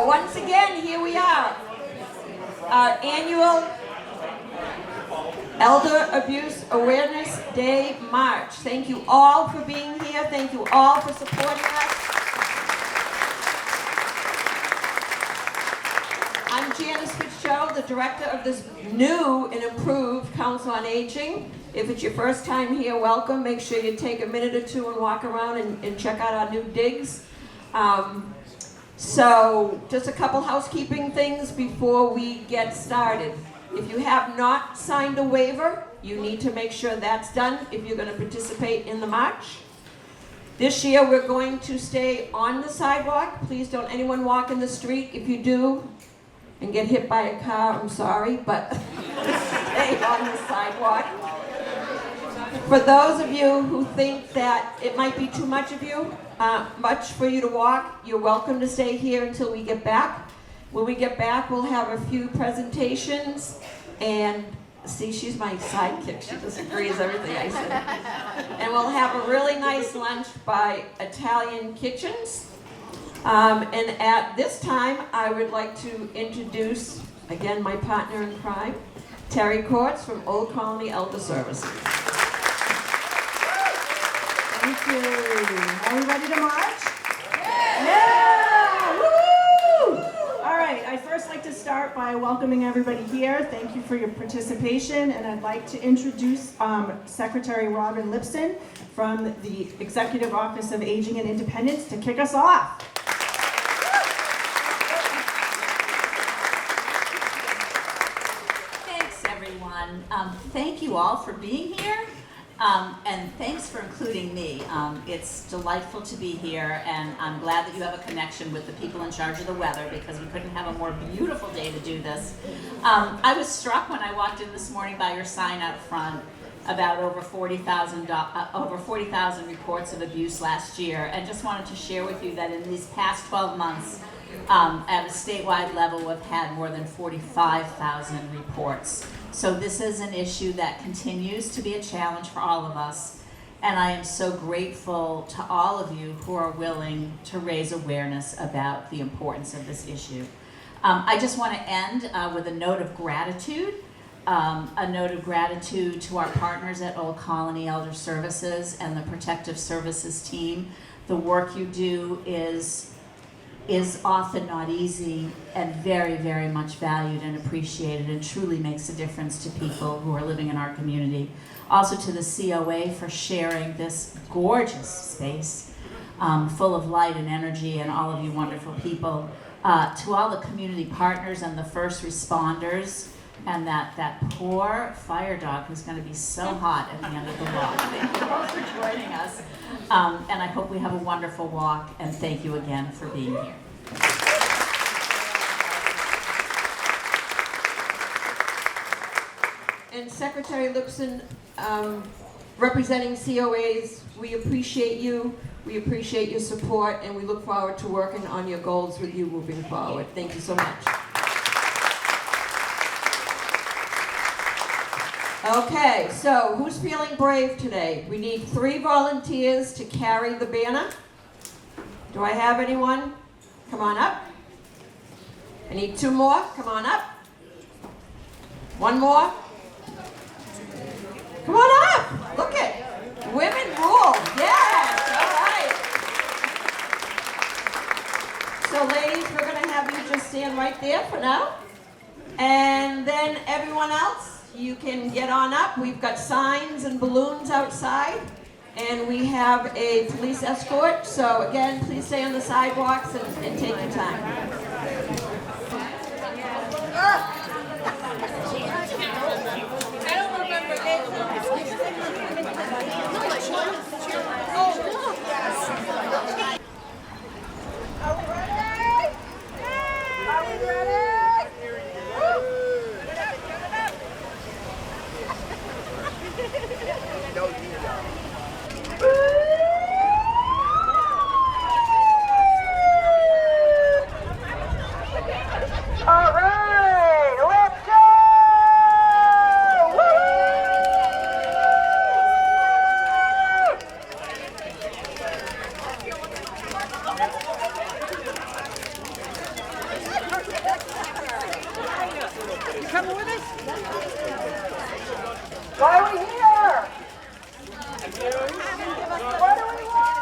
So once again, here we are, our annual Elder Abuse Awareness Day March. Thank you all for being here. Thank you all for supporting us. I'm Janice Fitzgerald, the director of this new and improved Council on Aging. If it's your first time here, welcome. Make sure you take a minute or two and walk around and check out our new digs. So just a couple housekeeping things before we get started. If you have not signed a waiver, you need to make sure that's done if you're going to participate in the march. This year we're going to stay on the sidewalk. Please don't anyone walk in the street. If you do and get hit by a car, I'm sorry, but stay on the sidewalk. For those of you who think that it might be too much for you to walk, you're welcome to stay here until we get back. When we get back, we'll have a few presentations, and see, she's my sidekick. She just agrees with everything I say. And we'll have a really nice lunch by Italian Kitchens. And at this time, I would like to introduce, again, my partner in crime, Terry Courts from Old Colony Elder Services. Thank you. Are we ready to march? Yeah! Woo! All right, I'd first like to start by welcoming everybody here. Thank you for your participation, and I'd like to introduce Secretary Robin Lipson from the Executive Office of Aging and Independence to kick us off. Thanks, everyone. Thank you all for being here. And thanks for including me. It's delightful to be here, and I'm glad that you have a connection with the people in charge of the weather, because we couldn't have a more beautiful day to do this. I was struck when I walked in this morning by your sign out front about over 40,000 reports of abuse last year, and just wanted to share with you that in these past 12 months, at a statewide level, we've had more than 45,000 reports. So this is an issue that continues to be a challenge for all of us, and I am so grateful to all of you who are willing to raise awareness about the importance of this issue. I just want to end with a note of gratitude, to our partners at Old Colony Elder Services and the Protective Services team. The work you do is often not easy and very, very much valued and appreciated, and truly makes a difference to people who are living in our community. Also to the COA for sharing this gorgeous space full of light and energy, and all of you wonderful people. To all the community partners and the first responders, and that poor fire dog who's going to be so hot at the end of the walk. Thank you all for joining us. And I hope we have a wonderful walk, and thank you again for being here. And Secretary Lipson, representing COAs, we appreciate you, we appreciate your support, and we look forward to working on your goals with you moving forward. Thank you so much. Okay, so who's feeling brave today? We need 3 volunteers to carry the banner. Do I have anyone? Come on up. I need 2 more. Come on up. 1 more. Come on up. Look it. Women rule. Yes. All right. So ladies, we're going to have you just stand right there for now. And then everyone else, you can get on up. We've got signs and balloons outside, and we have a police escort. So again, please stay on the sidewalks and take your time. I don't remember Are we ready? Are we ready? All right, let's go! Woo! Why are we here? What do we want?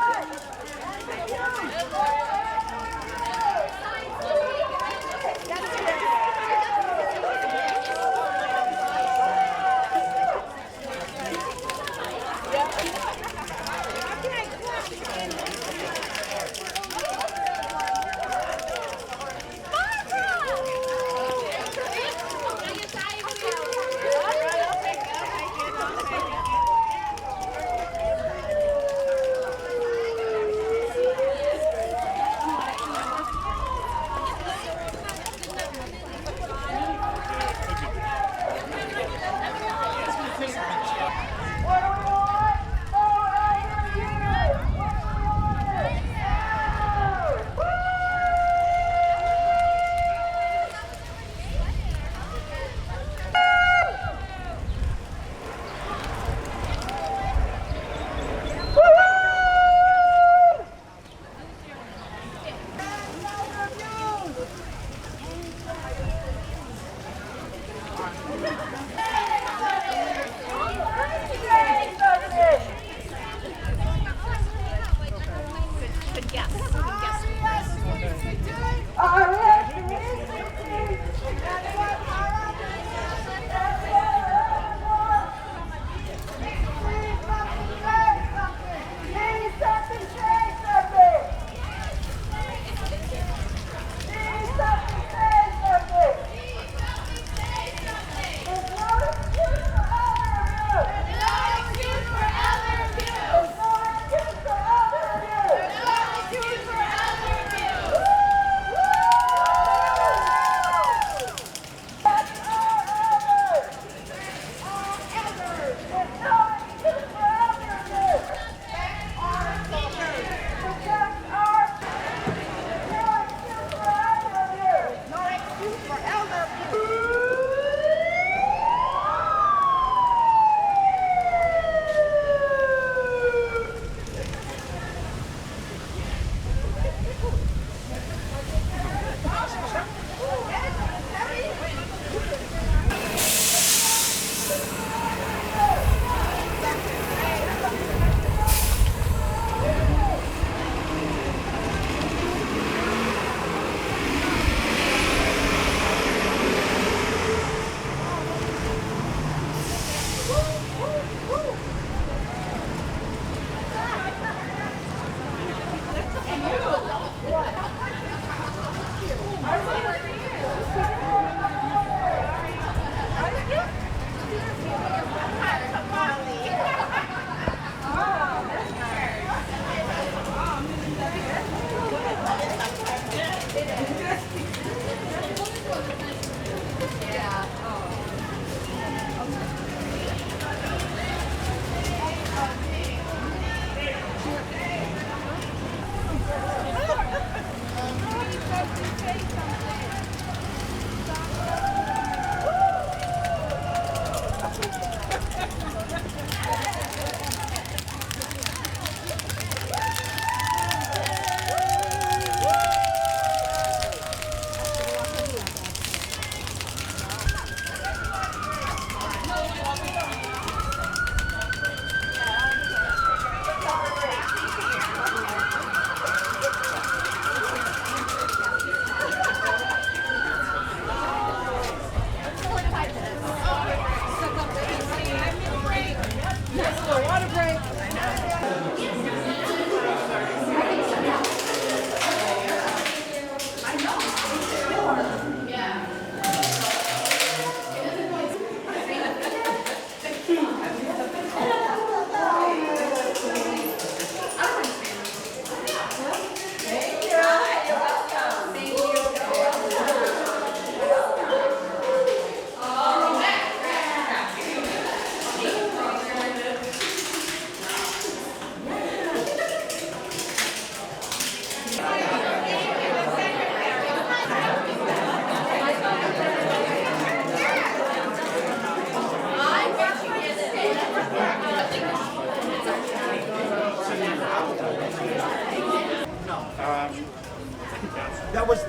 That was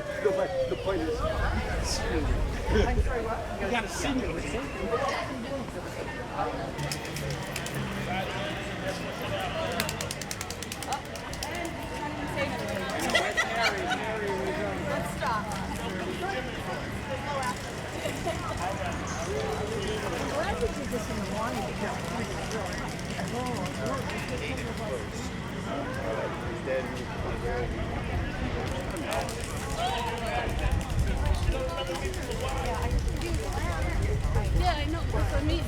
the point is you gotta sing it. Yeah, I know. That's what I mean.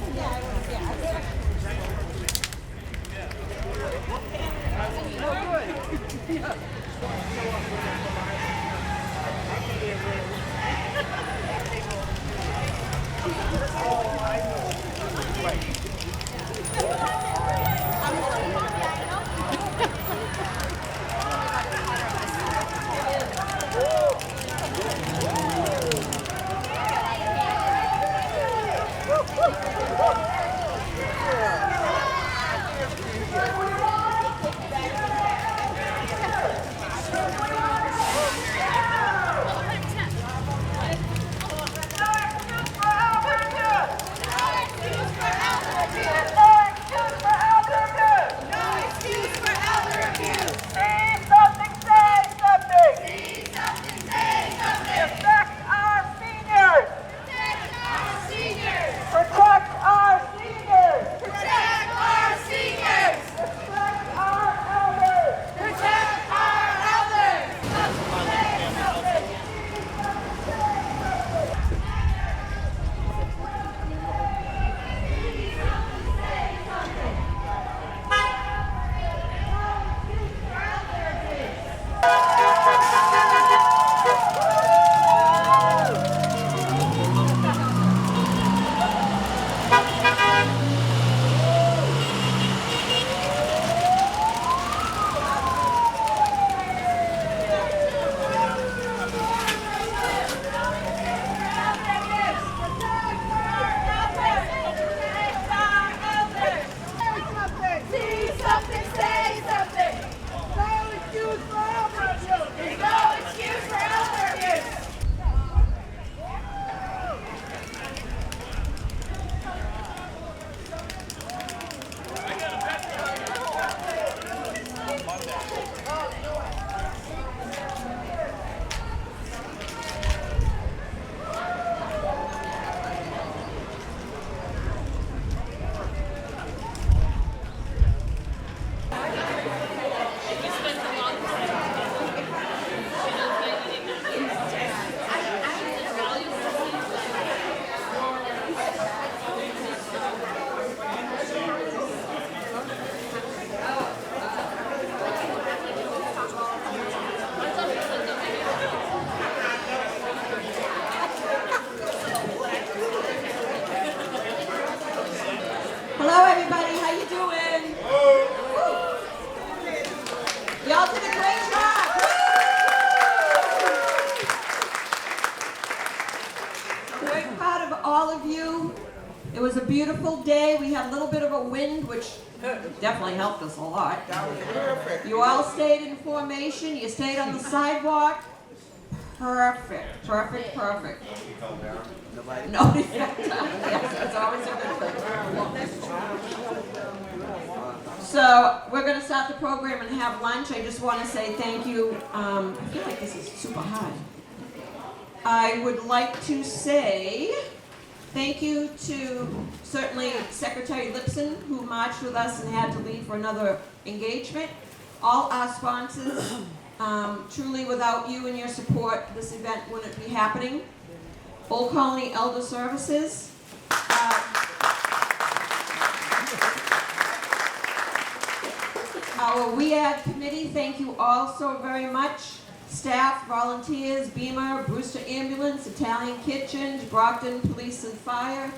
Hello, everybody. How you doing? Y'all did a great job. Very proud of all of you. It was a beautiful day. We had a little bit of a wind, which definitely helped us a lot. You all stayed in formation. You stayed on the sidewalk. Perfect, perfect, perfect. Nobody fell down. Yes, that's always a good thing. So we're going to start the program and have lunch. I just want to say thank you. I feel like this is super high. I would like to say thank you to certainly Secretary Lipson, who marched with us and had to leave for another engagement. All our sponsors. Truly, without you and your support, this event wouldn't be happening. Old Colony Elder Services. Our WEAD committee, thank you all so very much. Staff, volunteers, Beamer, Brewster Ambulance, Italian Kitchen, Brockton Police and Fire,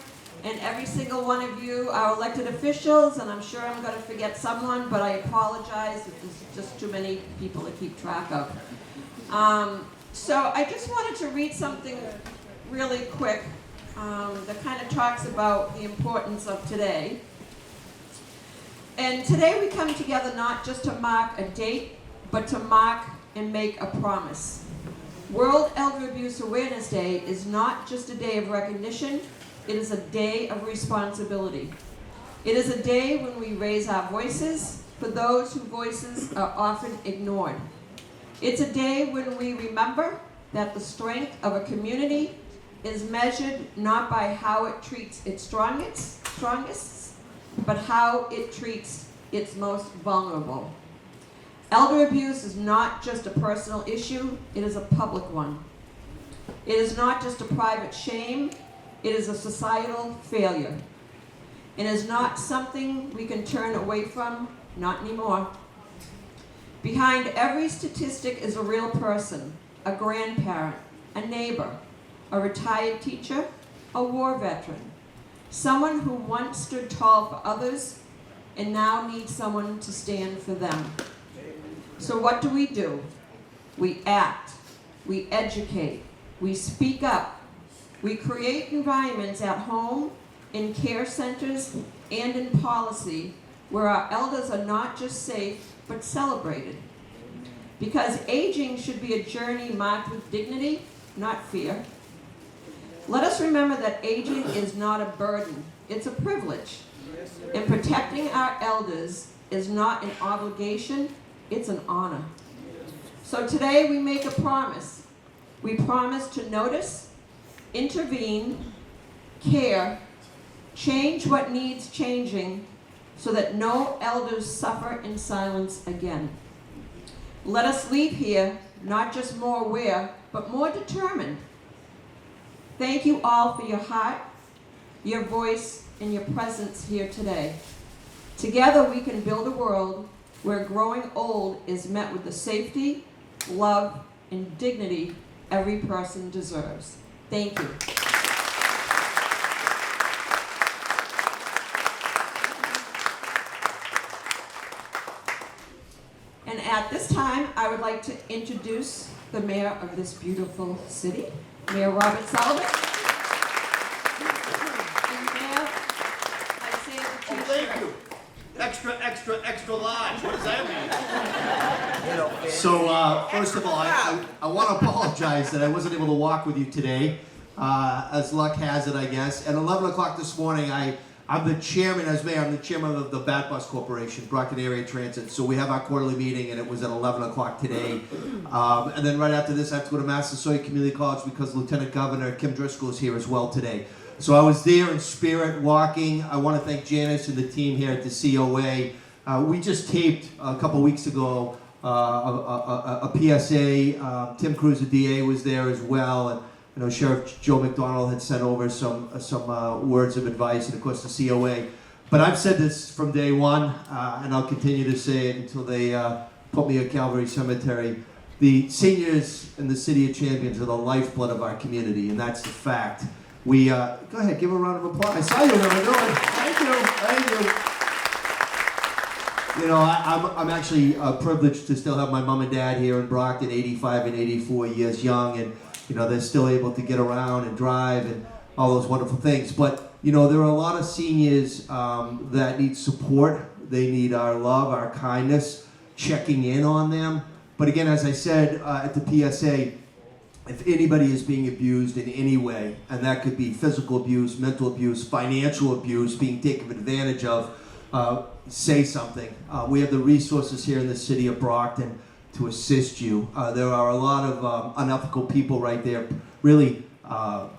and every single one of you, our elected officials, and I'm sure I'm going to forget someone, but I apologize if there's just too many people to keep track of. So I just wanted to read something really quick that kind of talks about the importance of today. And today we come together not just to mark a date, but to mark and make a promise. World Elder Abuse Awareness Day is not just a day of recognition, it is a day of responsibility. It is a day when we raise our voices for those whose voices are often ignored. It's a day when we remember that the strength of a community is measured not by how it treats its strongest, but how it treats its most vulnerable. Elder abuse is not just a personal issue, it is a public one. It is not just a private shame, it is a societal failure. It is not something we can turn away from, not anymore. Behind every statistic is a real person, a grandparent, a neighbor, a retired teacher, a war veteran, someone who once stood tall for others and now needs someone to stand for them. So what do? We act, we educate, we speak up, we create environments at home, in care centers, and in policy where our elders are not just safe, but celebrated. Because aging should be a journey marked with dignity, not fear. Let us remember that aging is not a burden, it's a privilege. And protecting our elders is not an obligation, it's an honor. So today we make a promise. We promise to notice, intervene, care, change what needs changing so that no elders suffer in silence again. Let us leave here not just more aware, but more determined. Thank you all for your heart, your voice, and your presence here today. Together we can build a world where growing old is met with the safety, love, and dignity every person deserves. Thank you. And at this time, I would like to introduce the mayor of this beautiful city, Mayor Robert Sullivan. And Mayor, I say the Oh, t-shirt. thank you. Extra large. What does that mean? So, first of all, I want to apologize that I wasn't able to walk with you today, as luck has it, I guess. At 11 o'clock this morning, I'm the chairman, as mayor, I'm the chairman of the Bat Bus Corporation, Brockton Area Transit. So we have our quarterly meeting, and it was at 11 o'clock today. And then right after this, I have to go to Massasoit Community College because Lieutenant Governor Kim Driscoll is here as well today. So I was there in spirit, walking. I want to thank Janice and the team here at the COA. We just taped a couple weeks ago a PSA. Tim Cruz, the DA, was there as well. And you know, Sheriff Joe McDonald had sent over some words of advice, and of course the COA. But I've said this from day one, and I'll continue to say it until they put me at Calvary Cemetery. The seniors in the City of Champions are the lifeblood of our community, and that's the fact. We go ahead, give a round of applause. I saw you when we were doing. Thank you. You know, I'm actually privileged to still have my mom and dad here in Brockton, 85 and 84 years young, and you know, they're still able to get around and drive and all those wonderful things. But, you know, there are a lot of seniors that need support. They need our love, our kindness, checking in on them. But again, as I said at the PSA, if anybody is being abused in any way, and that could be physical abuse, mental abuse, financial abuse, being taken advantage of, say something. We have the resources here in the city of Brockton to assist you. There are a lot of unethical people right there really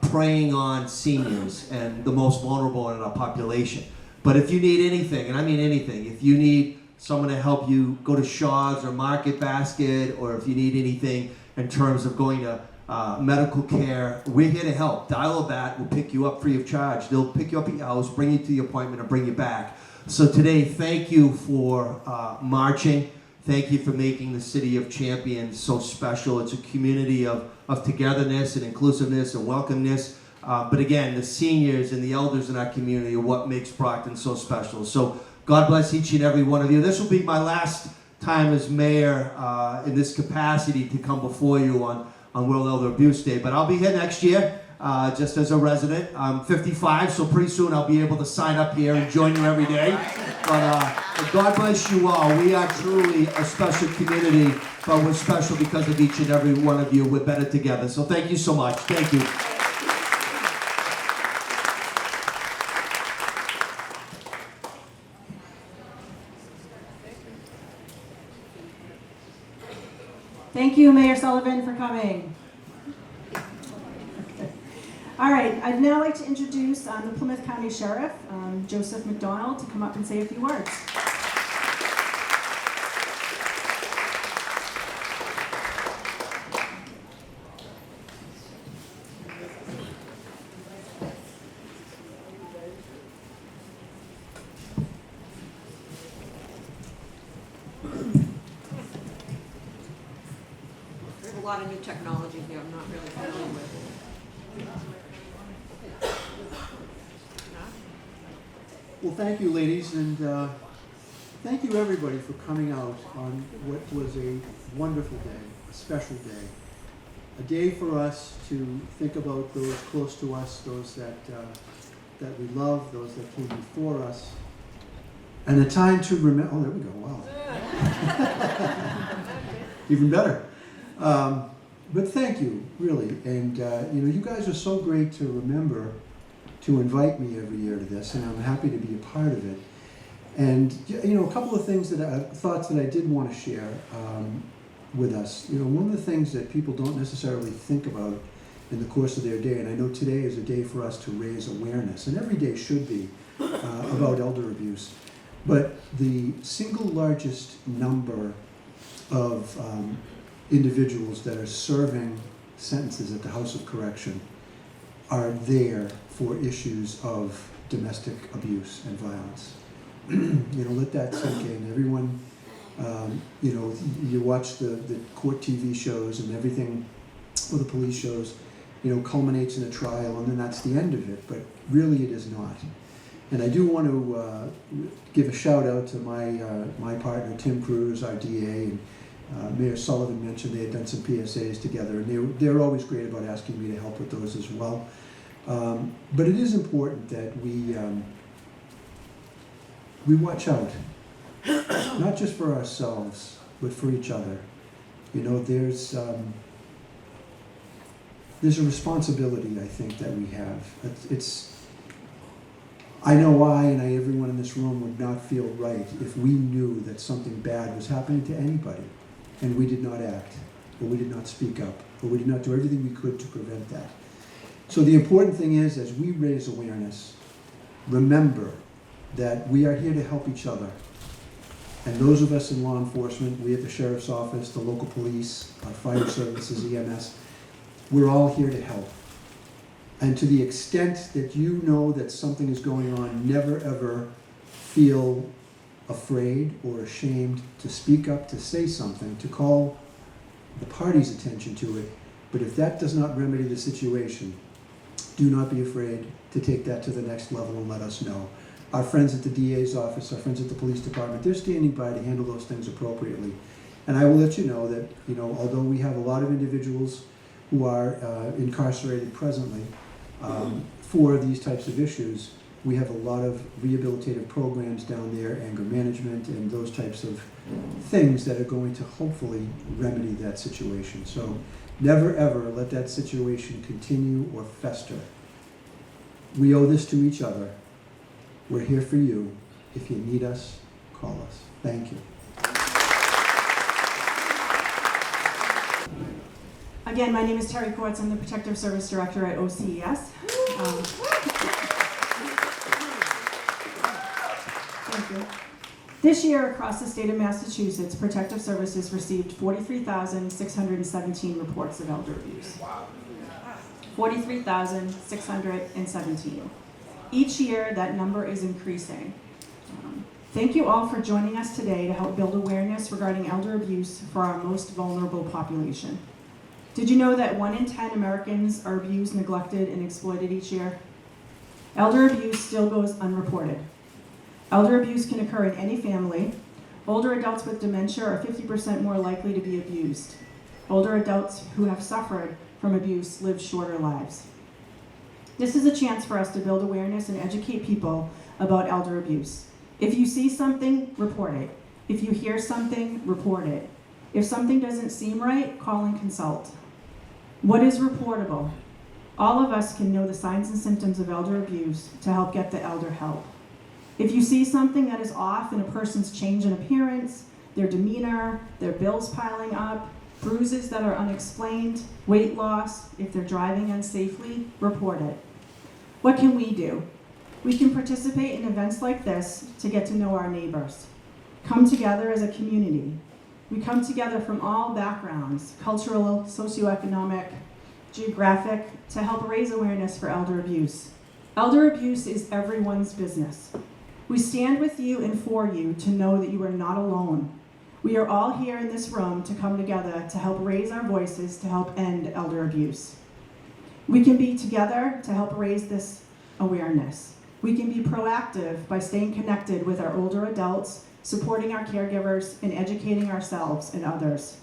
preying on seniors and the most vulnerable in our population. But if you need anything, and I mean anything, if you need someone to help you go to Shaw's or Market Basket, or if you need anything in terms of going to medical care, we're here to help. Dial a bat will pick you up free of charge. They'll pick you up at your house, bring you to the appointment, and bring you back. So today, thank you for marching. Thank you for making the City of Champions so special. It's a community of togetherness and inclusiveness and welcomeness. But again, the seniors and the elders in our community are what makes Brockton so special. So God bless each and every one of you. This will be my last time as mayor in this capacity to come before you on World Elder Abuse Day. But I'll be here next year just as a resident. I'm 55, so pretty soon I'll be able to sign up here and join you every day. But God bless you all. We are truly a special community, but we're special because of each and every one of you. We're better together. So thank you so much. Thank you. Thank you, Mayor Sullivan, for coming. All right, I'd now like to introduce the Plymouth County Sheriff, Joseph McDonald, to come up and say a few words. lot of new technology here I'm not really familiar with. Well, thank you, ladies, and thank you, everybody, for coming out on what was a wonderful day, a special day. A day for us to think about those close to us, those that we love, those that came before us, and a time to remember. Oh, there we go. Wow. Even better. But thank you, really. And you guys are so great to remember to invite me every year to this, and I'm happy to be a part of it. And a couple of things thoughts that I did want to share with us. One of the things that people don't necessarily think about in the course of their day, and I know today is a day for us to raise awareness, and every day should be about elder abuse. But the single largest number of individuals that are serving sentences at the House of Correction are there for issues of domestic abuse and violence. Let that sink in. Everyone, you watch the court TV shows and everything, or the police shows, culminates in a trial, and then that's the end of it. But really, it is not. And I do want to give a shout out to my partner Tim Cruz, our DA, and Mayor Sullivan mentioned they had done some PSAs together, and they're always great about asking me to help with those as well. But it is important that we watch out, not just for ourselves, but for each other. There's a responsibility, I think, that we have. I know everyone in this room would not feel right if we knew that something bad was happening to anybody, and we did not act, or we did not speak up, or we did not do everything we could to prevent that. So the important thing is, as we raise awareness, remember that we are here to help each other. And those of us in law enforcement, we at the Sheriff's Office, the local police, our fire services, EMS, we're all here to help. And to the extent that you know that something is going on, never ever feel afraid or ashamed to speak up, to say something, to call the party's attention to it. But if that does not remedy the situation, do not be afraid to take that to the next level and let us know. Our friends at the DA's office, our friends at the police department, they're standing by to handle those things appropriately. And I will let you know that, although we have a lot of individuals who are incarcerated presently for these types of issues, we have a lot of rehabilitative programs down there, anger management, and those types of things that are going to hopefully remedy that situation. So never ever let that situation continue or fester. We owe this to each other. We're here for you. If you need us, call us. Thank you. Again, my name is Terry Quartz. I'm the Protective Service Director at OCES. Thank you. This year, across the state of Massachusetts, Protective Services received 43,617 reports of elder abuse. 43,617. Each year, that number is increasing. Thank you all for joining us today to help build awareness regarding elder abuse for our most vulnerable population. Did you know that 1 in 10 Americans are abused, neglected, and exploited each year? Elder abuse still goes unreported. Elder abuse can occur in any family. Older adults with dementia are 50% more likely to be abused. Older adults who have suffered from abuse live shorter lives. This is a chance for us to build awareness and educate people about elder abuse. If you see something, report it. If you hear something, report it. If something doesn't seem right, call and consult. What is reportable? All of us can know the signs and symptoms of elder abuse to help get the elder help. If you see something that is off in a person's change in appearance, their demeanor, their bills piling up, bruises that are unexplained, weight loss, if they're driving unsafely, report it. What can we do? We can participate in events like this to get to know our neighbors. Come together as a community. We come together from all backgrounds, cultural, socioeconomic, geographic, to help raise awareness for elder abuse. Elder abuse is everyone's business. We stand with you and for you to know that you are not alone. We are all here in this room to come together to help raise our voices to help end elder abuse. We can be together to help raise this awareness. We can be proactive by staying connected with our older adults, supporting our caregivers, and educating ourselves and others.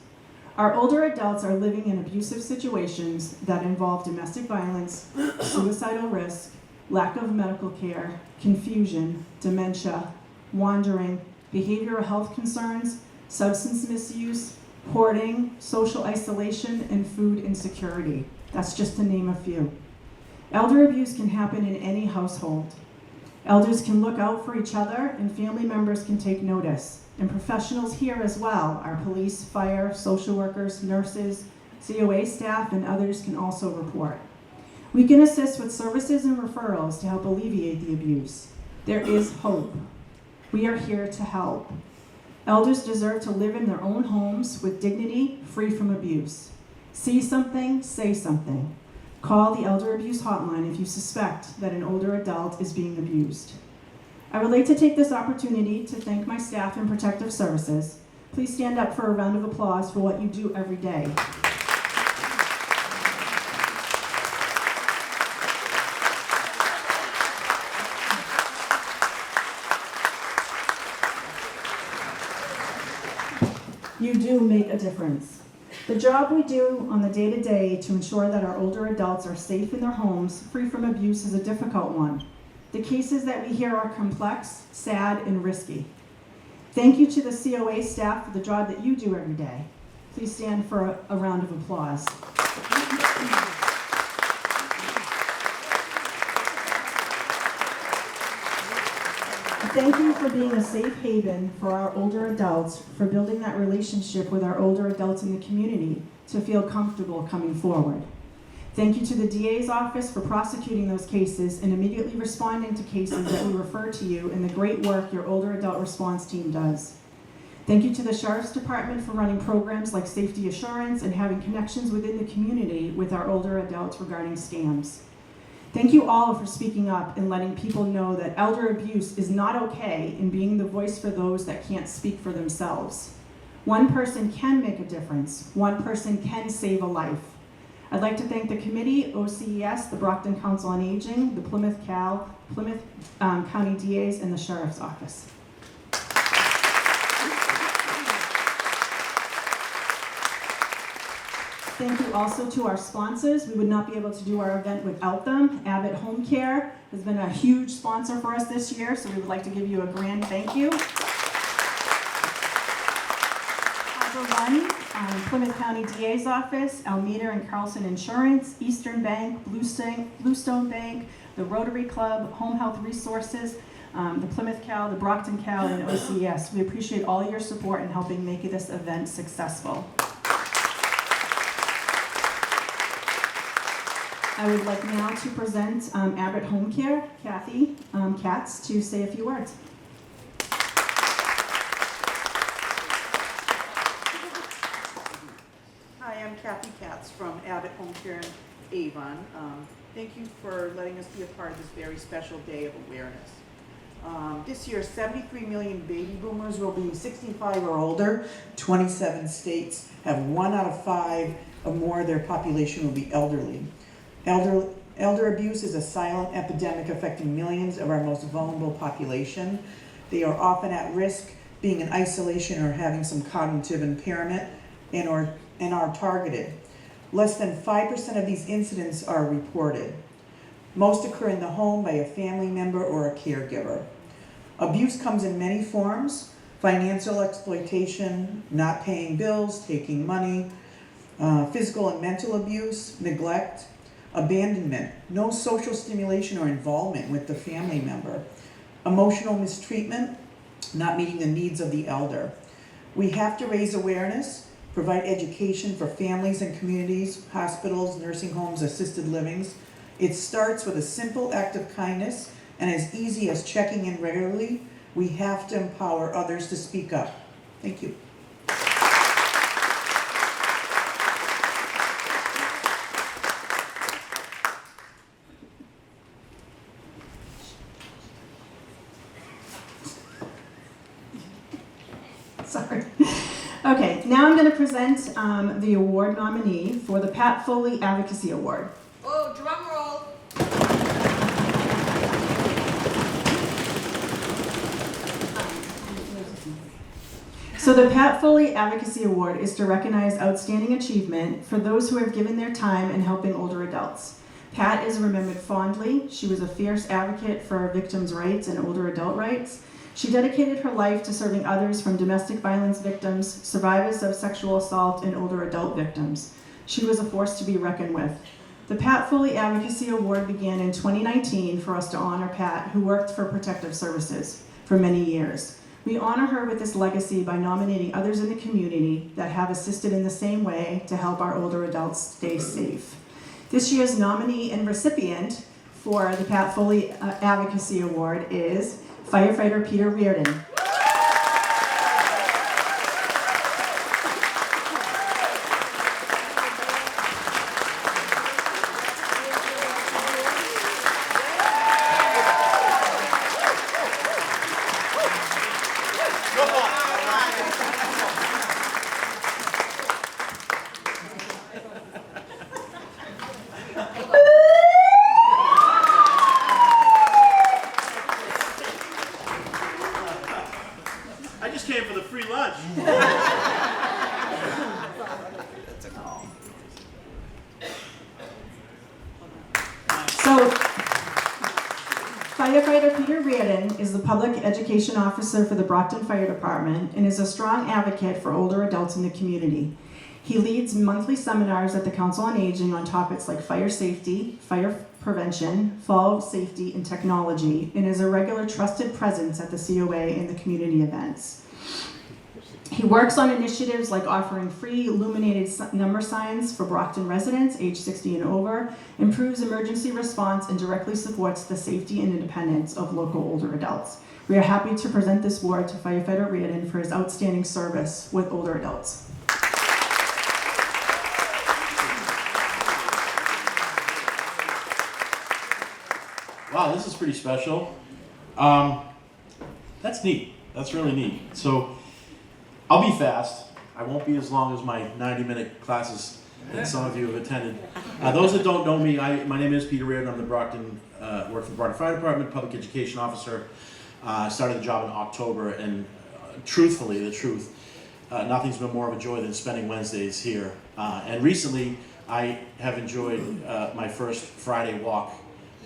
Our older adults are living in abusive situations that involve domestic violence, suicidal risk, lack of medical care, confusion, dementia, wandering, behavioral health concerns, substance misuse, hoarding, social isolation, and food insecurity. That's just to name a few. Elder abuse can happen in any household. Elders can look out for each other, and family members can take notice. And professionals here as well, our police, fire, social workers, nurses, COA staff, and others can also report. We can assist with services and referrals to help alleviate the abuse. There is hope. We are here to help. Elders deserve to live in their own homes with dignity, free from abuse. See something, say something. Call the Elder Abuse Hotline if you suspect that an older adult is being abused. I would like to take this opportunity to thank my staff in Protective Services. Please stand up for a round of applause for what you do every day. You do make a difference. The job we do on the day-to-day to ensure that our older adults are safe in their homes, free from abuse, is a difficult one. The cases that we hear are complex, sad, and risky. Thank you to the COA staff for the job that you do every day. Please stand for a round of applause. Thank you for being a safe haven for our older adults, for building that relationship with our older adults in the community to feel comfortable coming forward. Thank you to the DA's office for prosecuting those cases and immediately responding to cases that we refer to you, and the great work your older adult response team does. Thank you to the Sheriff's Department for running programs like Safety Assurance and having connections within the community with our older adults regarding scams. Thank you all for speaking up and letting people know that elder abuse is not okay, and being the voice for those that can't speak for themselves. One person can make a difference. One person can save a life. I'd like to thank the committee, OCES, the Brockton Council on Aging, the Plymouth County DAs, and the Sheriff's Office. Thank you also to our sponsors. We would not be able to do our event without them. Abbott Home Care has been a huge sponsor for us this year, so we would like to give you a grand thank you. Harbor One, Plymouth County DA's Office, Almeida and Carlson Insurance, Eastern Bank, Bluestone Bank, the Rotary Club, Home Health Resources, the Plymouth Cal, the Brockton Cal, and OCS. We appreciate all your support in helping make this event successful. I would like now to present Abbott Home Care, Kathy Katz, to say a few words. Hi, I'm Kathy Katz from Abbott Home Care in Avon. Thank you for letting us be a part of this very special day of awareness. This year, 73 million baby boomers will be 65 or older. 27 states have 1 out of 5 or more of their population will be elderly. Elder abuse is a silent epidemic affecting millions of our most vulnerable population. They are often at risk being in isolation or having some cognitive impairment and are targeted. Less than 5% of these incidents are reported. Most occur in the home by a family member or a caregiver. Abuse comes in many forms: financial exploitation, not paying bills, taking money, physical and mental abuse, neglect, abandonment, no social stimulation or involvement with the family member, emotional mistreatment, not meeting the needs of the elder. We have to raise awareness, provide education for families and communities, hospitals, nursing homes, assisted livings. It starts with a simple act of kindness, and as easy as checking in regularly. We have to empower others to speak up. Thank you. Sorry. Okay, now I'm going to present the award nominee for the Pat Foley Advocacy Award. Oh, drum roll. So the Pat Foley Advocacy Award is to recognize outstanding achievement for those who have given their time in helping older adults. Pat is remembered fondly. She was a fierce advocate for victims' rights and older adult rights. She dedicated her life to serving others from domestic violence victims, survivors of sexual assault, and older adult victims. She was a force to be reckoned with. The Pat Foley Advocacy Award began in 2019 for us to honor Pat, who worked for Protective Services for many years. We honor her with this legacy by nominating others in the community that have assisted in the same way to help our older adults stay safe. This year's nominee and recipient for the Pat Foley Advocacy Award is firefighter Peter Reardon. I just came for the free lunch. So, firefighter Peter Reardon is the public education officer for the Brockton Fire Department and is a strong advocate for older adults in the community. He leads monthly seminars at the Council on Aging on topics like fire safety, fire prevention, fall safety, and technology, and is a regular trusted presence at the COA and the community events. He works on initiatives like offering free illuminated number signs for Brockton residents age 60 and over, improves emergency response, and directly supports the safety and independence of local older adults. We are happy to present this award to firefighter Reardon for his outstanding service with older adults. Wow, this is pretty special. That's neat. That's really neat. So I'll be fast. I won't be as long as my 90-minute classes that some of you have attended. Those that don't know me, my name is Peter Reardon. I'm the Brockton, work for the Brockton Fire Department, public education officer. I started the job in October, and truthfully, the truth, nothing's been more of a joy than spending Wednesdays here. And recently, I have enjoyed my first Friday walk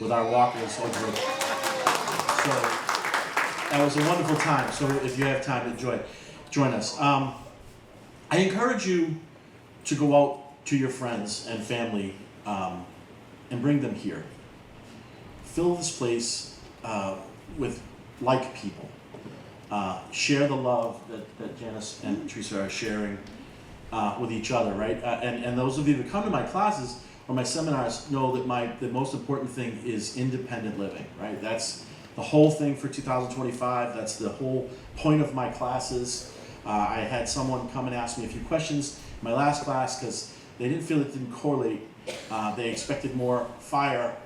with our walkers over. So that was a wonderful time. So if you have time to join us. I encourage you to go out to your friends and family and bring them here. Fill this place with like people. Share the love that Janice and Teresa are sharing with each other, right? And those of you that come to my classes or my seminars know that the most important thing is independent living, right? That's the whole thing for 2025. That's the whole point of my classes. I had someone come and ask me a few questions in my last class because they didn't feel it didn't correlate. They expected more fire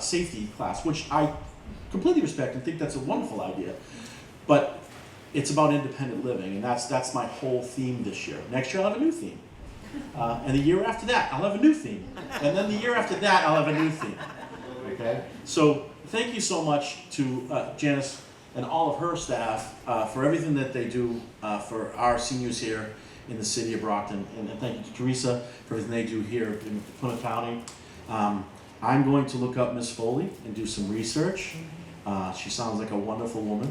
safety class, which I completely respect and think that's a wonderful idea. But it's about independent living, and that's my whole theme this year. Next year I'll have a new theme. And the year after that, I'll have a new theme. And then the year after that, I'll have a new theme. Okay? So thank you so much to Janice and all of her staff for everything that they do for our seniors here in the city of Brockton. And thank you to Teresa for everything they do here in Plymouth County. I'm going to look up Miss Foley and do some research. She sounds like a wonderful woman.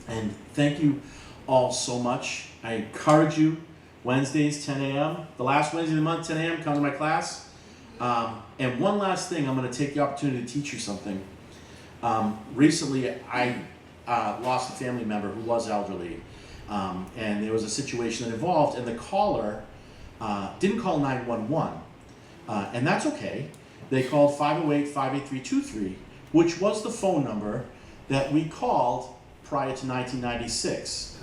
And thank you all so much. I encourage you, Wednesdays, 10 a.m. The last Wednesday of the month, 10 a.m., come to my class. And one last thing, I'm going to take the opportunity to teach you something. Recently, I lost a family member who was elderly. And there was a situation that involved, and the caller didn't call 911. And that's okay. They called 508-583-23, which was the phone number that we called prior to 1996.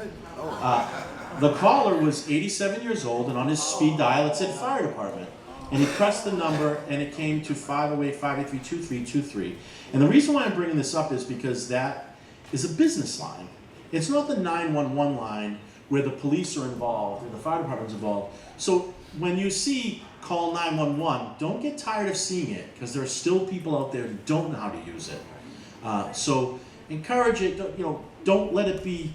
The caller was 87 years old, and on his speed dial it said fire department. And he pressed the number, and it came to 508-583-2323. And the reason why I'm bringing this up is because that is a business line. It's not the 911 line where the police are involved and the fire department's involved. So when you see call 911, don't get tired of seeing it, because there are still people out there who don't know how to use it. So encourage it, don't let it be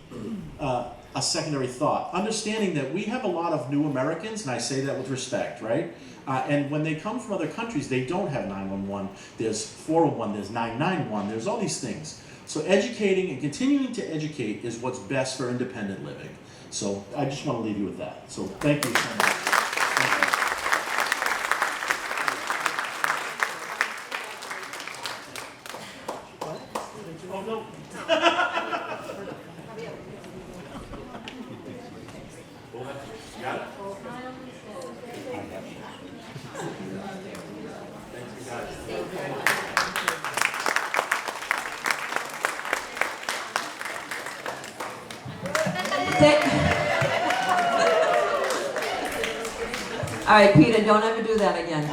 a secondary thought. Understanding that we have a lot of new Americans, and I say that with respect, right? And when they come from other countries, they don't have 911. There's 401, there's 991, there's all these things. So educating and continuing to educate is what's best for independent living. So I just want to leave you with that. So thank you so much. Thank you. Oh, no. Got it? All right, Peter, don't ever do that again.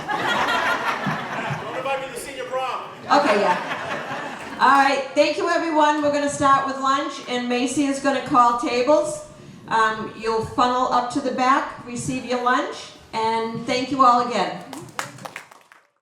Don't invite me to the senior prom. Okay, yeah. All right, thank you, everyone. We're going to start with lunch, and Macy is going to call tables. You'll funnel up to the back, receive your lunch, and thank you all again.